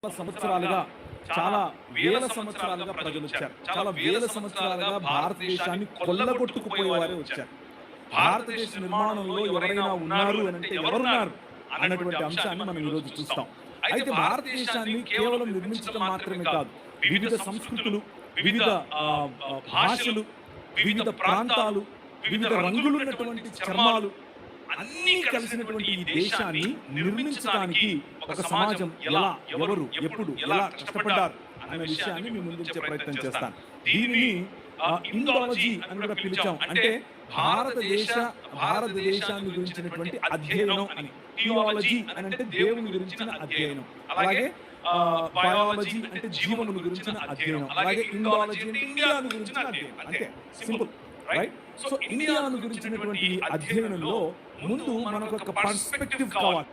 సంవత్సరాలుగా చాలా వేల సంవత్సరాలుగా ప్రజలు వచ్చారు. చాలా వేల సంవత్సరాలుగా భారతదేశాన్ని కొల్లగొట్టుకుపోయేవారే వచ్చారు. భారతదేశ నిర్మాణంలో ఎవరైనా ఉన్నారు అనంటే ఎవరున్నారు అన్నటువంటి అంశాన్ని మనం ఈరోజు చూస్తాం. అయితే భారతదేశాన్ని కేవలం నిర్మించడం మాత్రమే కాదు, వివిధ సంస్కృతులు, వివిధ భాషలు, వివిధ ప్రాంతాలు, వివిధ రంగులున్నటువంటి చర్మాలు అన్నీ కలిసినటువంటి ఈ దేశాన్ని నిర్మించడానికి ఒక సమాజం ఎలా, ఎవరు, ఎప్పుడు, ఎలా కష్టపడ్డారు అనే విషయాన్ని మీ ముందుంచే ప్రయత్నం చేస్తాను. దీనిని ఇండాలజీ అని కూడా పిలిచాం. అంటే భారతదేశాన్ని గురించినటువంటి అధ్యయనం అని. థియాలజీ అని అంటే దేవుని గురించిన అధ్యయనం, అలాగే బయాలజీ అంటే జీవమును గురించిన అధ్యయనం, అలాగే ఇండాలజీ అంటే ఇండియాను గురించిన అధ్యయనం. అంతే, సింపుల్, రైట్? సో ఇండియాను గురించినటువంటి అధ్యయనంలో ముందు మనకు ఒక పర్స్పెక్టివ్ కావాలి.